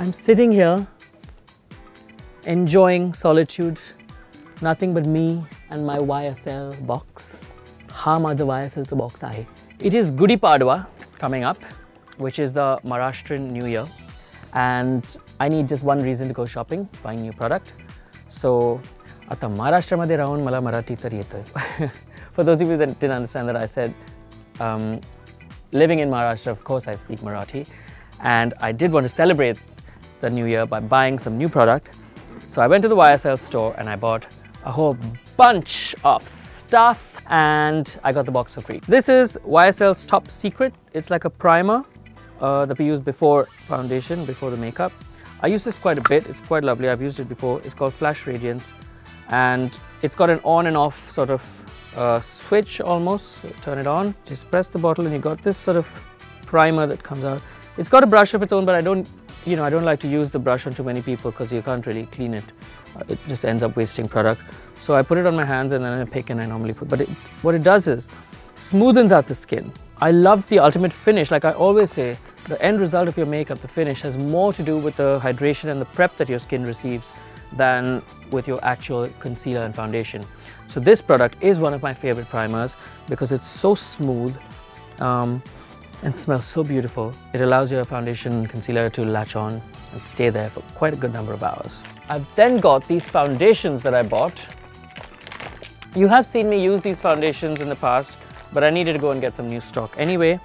I'm sitting here enjoying solitude, nothing but me and my YSL box. Ha माझं YSLचं box आहे. It is Gudi Padwa coming up, which is the Maharashtrian New Year, and I need just one reason to go shopping, buying new product. So आता महाराष्ट्रामध्ये राहून मला मराठी तर येतंय. For those of you that didn't understand that I said living in Maharashtra, of course I speak Marathi, and I did want to celebrate the new year by buying some new product. So I went to the YSL store and I bought a whole bunch of stuff and I got the box for free. This is YSL's Top Secret. It's like a primer that we use before foundation, before the makeup. I use this quite a bit. It's quite lovely. I've used it before. It's called Flash Radiance and it's got an on and off sort of switch almost. So turn it on, just press the bottle and you got this sort of primer that comes out. It's got a brush of its own, but I don't like to use the brush on too many people because you can't really clean it. It just ends up wasting product. So I put it on my hands and then I pick and I normally put, but what it does is smoothens out the skin. I love the ultimate finish. Like I always say, the end result of your makeup, the finish, has more to do with the hydration and the prep that your skin receives than with your actual concealer and foundation. So this product is one of my favorite primers because it's so smooth and smells so beautiful. It allows your foundation and concealer to latch on and stay there for quite a good number of hours. I've then got these foundations that I bought. You have seen me use these foundations in the past, but I needed to go and get some new stock. Anyway,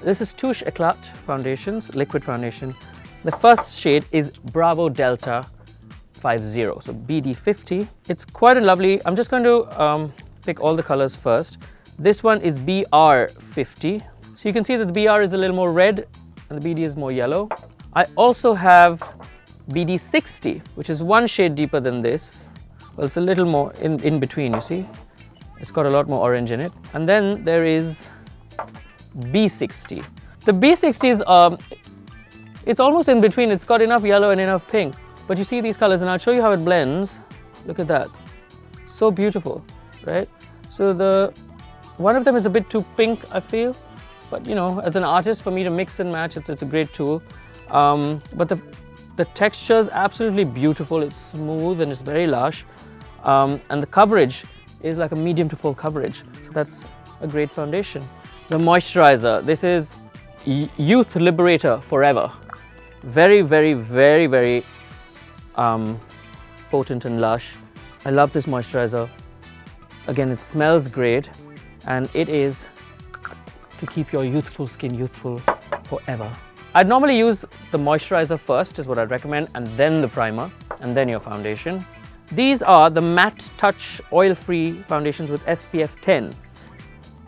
this is Touche Eclat foundations, liquid foundation. The first shade is Bravo Delta 50, so BD50. It's quite a lovely, I'm just going to pick all the colors first. This one is BR50. So you can see that the BR is a little more red and the BD is more yellow. I also have BD60, which is one shade deeper than this. Well, it's a little more in between, you see. It's got a lot more orange in it. And then there is B60. The B60 is, it's almost in between. It's got enough yellow and enough pink. But you see these colors and I'll show you how it blends. Look at that. So beautiful, right? So one of them is a bit too pink, I feel. But you know, as an artist, for me to mix and match, it's a great tool. But the texture is absolutely beautiful. It's smooth and it's very lush. And the coverage is like a medium to full coverage. So that's a great foundation. The moisturizer. This is Youth Liberator Forever. Very, very, very, very potent and lush. I love this moisturizer. Again, it smells great and it is to keep your youthful skin youthful forever. I'd normally use the moisturizer first, is what I'd recommend, and then the primer, and then your foundation. These are the Matte Touch Oil-Free foundations with SPF 10.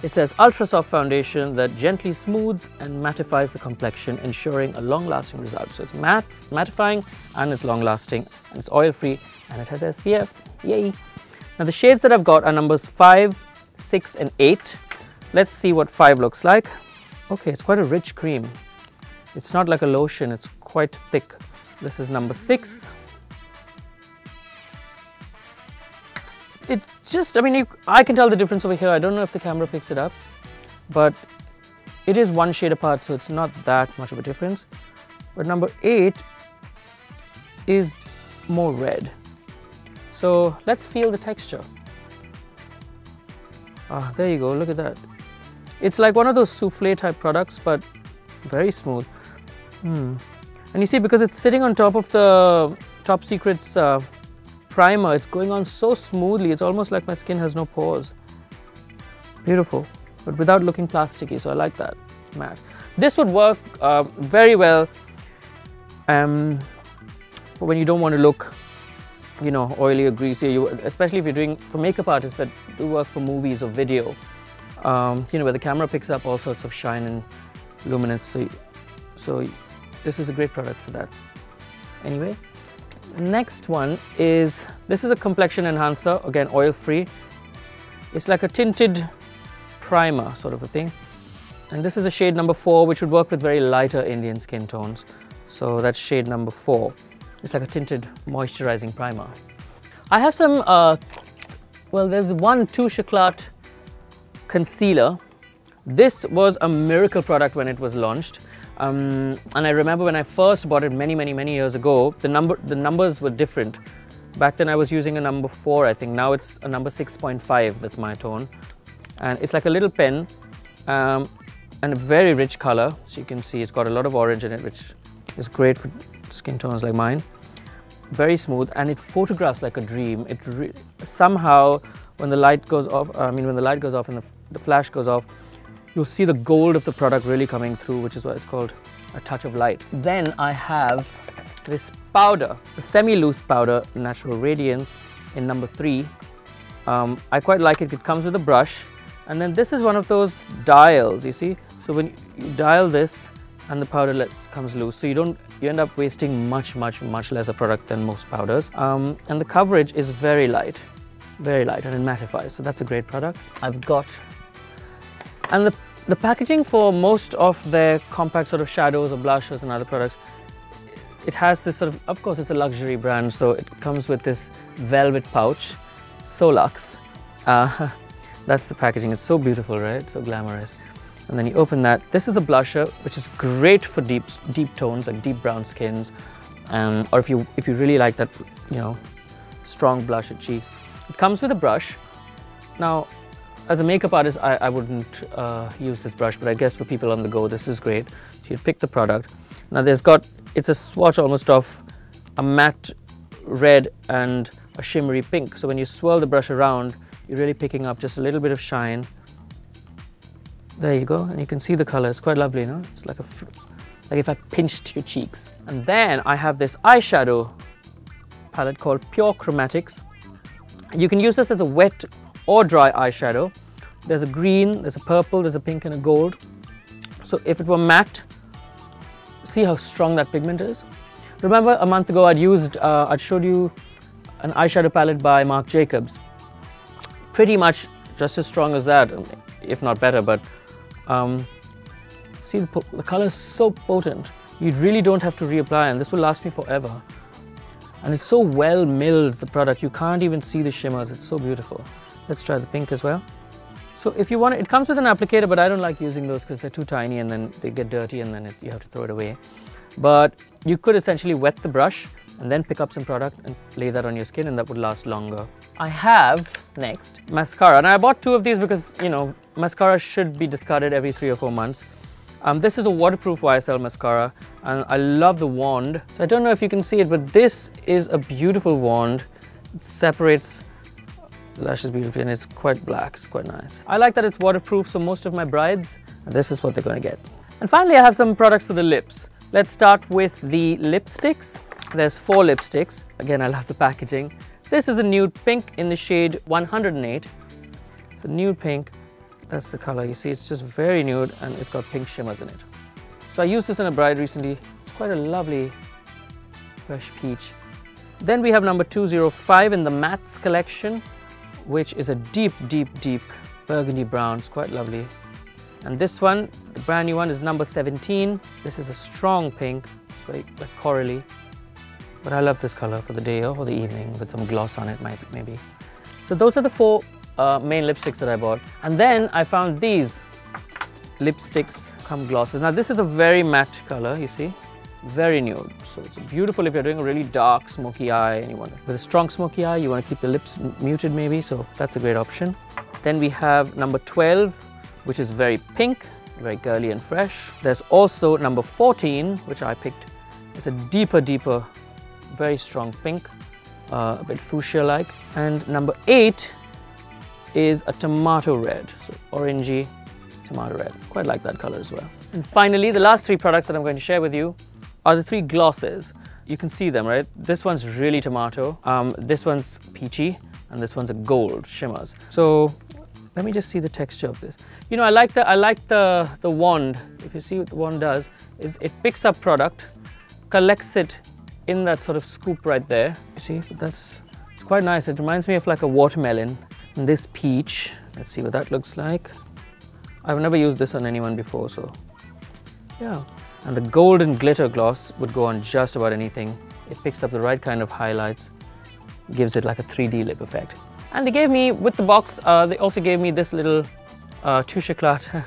It says Ultra Soft Foundation that gently smooths and mattifies the complexion, ensuring a long-lasting result. So it's matte, mattifying, and it's long-lasting, and it's oil-free, and it has SPF. Yay! Now the shades that I've got are numbers 5, 6, and 8. Let's see what 5 looks like. Okay, it's quite a rich cream. It's not like a lotion, it's quite thick. This is number 6. It's just, I mean, I can tell the difference over here. I don't know if the camera picks it up, but it is one shade apart, so it's not that much of a difference. But number 8 is more red. So let's feel the texture. Ah, there you go, look at that. It's like one of those souffle type products, but very smooth. And you see, because it's sitting on top of the Top Secret's primer, it's going on so smoothly. It's almost like my skin has no pores. Beautiful, but without looking plasticky, so I like that matte. This would work very well for when you don't want to look, you know, oily or greasy, especially if you're doing, for makeup artists that do work for movies or video, you know, where the camera picks up all sorts of shine and luminance. So this is a great product for that. Anyway, next one is, this is a complexion enhancer, again oil-free. It's like a tinted primer sort of a thing. And this is a shade number 4, which would work with very lighter Indian skin tones. So that's shade number 4. It's like a tinted moisturizing primer. I have some, well, there's one Touche Eclat concealer. This was a miracle product when it was launched. And I remember when I first bought it many years ago, the numbers were different. Back then I was using a number 4, I think. Now it's a number 6.5, that's my tone. And it's like a little pen, and a very rich color. So you can see it's got a lot of orange in it, which is great for skin tones like mine. Very smooth, and it photographs like a dream. Somehow, when the light goes off, when the light goes off and the flash goes off, you'll see the gold of the product really coming through, which is why it's called a touch of light. Then I have this powder, the semi-loose powder, Natural Radiance in number 3. I quite like it. It comes with a brush, and then this is one of those dials, you see. So when you dial this, and the powder comes loose, so you end up wasting much less a product than most powders. And the coverage is very light, and it mattifies. So that's a great product. I've got, and the packaging for most of their compact sort of shadows or blushes and other products, it has this sort of course it's a luxury brand, so it comes with this velvet pouch, so luxe. That's the packaging. It's so beautiful, right? So glamorous. And then you open that. This is a blusher, which is great for deep tones, like deep brown skins, or if you really like that, strong blush at cheeks. It comes with a brush. Now, as a makeup artist, I wouldn't use this brush, but I guess for people on the go, this is great. So you pick the product. Now it's a swatch almost of a matte red and a shimmery pink. So when you swirl the brush around, you're really picking up just a little bit of shine. There you go, and you can see the color. It's quite lovely, no? It's like if I pinched your cheeks. And then I have this eyeshadow palette called Pure Chromatics. You can use this as a wet or dry eyeshadow. There's a green, there's a purple, there's a pink and a gold. So if it were matte, see how strong that pigment is? Remember a month ago I'd showed you an eyeshadow palette by Marc Jacobs. Pretty much just as strong as that, if not better, but see the color is so potent. You really don't have to reapply, and this will last me forever. And it's so well milled, the product, you can't even see the shimmers. It's so beautiful. Let's try the pink as well. So if you want it comes with an applicator, but I don't like using those because they're too tiny and then they get dirty and then you have to throw it away. But you could essentially wet the brush and then pick up some product and lay that on your skin, and that would last longer. I have next mascara, and I bought 2 of these because mascara should be discarded every 3 or 4 months. This is a waterproof YSL mascara, and I love the wand. So I don't know if you can see it, but this is a beautiful wand. It separates the lashes beautifully, and it's quite black. It's quite nice. I like that it's waterproof, so most of my brides, this is what they're going to get. And finally, I have some products for the lips. Let's start with the lipsticks. There's 4 lipsticks. Again, I love the packaging. This is a nude pink in the shade 108. It's a nude pink. That's the color. You see, it's just very nude, and it's got pink shimmers in it. So I used this in a bride recently. It's quite a lovely fresh peach. Then we have number 205 in the Mattes collection, which is a deep burgundy brown. It's quite lovely. And this one, the brand new one, is number 17. This is a strong pink, very like corally. But I love this color for the day or for the evening with some gloss on it, maybe. So those are the 4 main lipsticks that I bought. And then I found these lipsticks come glosses. Now this is a very matte color, you see, very nude. So it's beautiful if you're doing a really dark smoky eye and you want, with a strong smoky eye, you want to keep the lips muted maybe, so that's a great option. Then we have number 12, which is very pink, very girly and fresh. There's also number 14, which I picked. It's a deeper, very strong pink, a bit fuchsia-like. And number 8 is a tomato red, so orangey tomato red. Quite like that color as well. And finally, the last 3 products that I'm going to share with you are the 3 glosses. You can see them, right? This one's really tomato, this one's peachy, and this one's a gold shimmers. So let me just see the texture of this. I like the wand. If you see what the wand does, is it picks up product, collects it in that sort of scoop right there. You see, it's quite nice. It reminds me of like a watermelon. And this peach, let's see what that looks like. I've never used this on anyone before, so yeah. And the golden glitter gloss would go on just about anything. It picks up the right kind of highlights, gives it like a 3D lip effect. And they gave me, with the box, they also gave me this little touche éclat.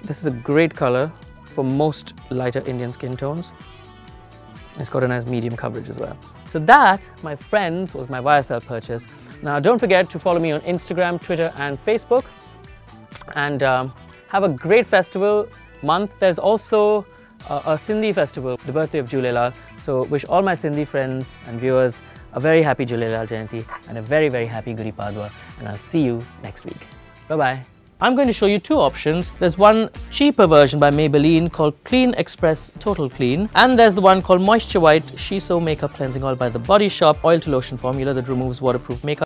This is a great color, for most lighter Indian skin tones. It's got a nice medium coverage as well. So that, my friends, was my YSL purchase. Now don't forget to follow me on Instagram, Twitter and Facebook, and have a great festival month. There's also a Sindhi festival, the birthday of Jhulelal. So wish all my Sindhi friends and viewers a very happy Jhulelal Jayanti and a very, very happy Gudi Padwa. And I'll see you next week. Bye-bye. I'm going to show you two options. There's one cheaper version by Maybelline called Clean Express Total Clean. And there's the one called Moisture White Shiso Makeup Cleansing Oil by The Body Shop, oil to lotion formula that removes waterproof makeup.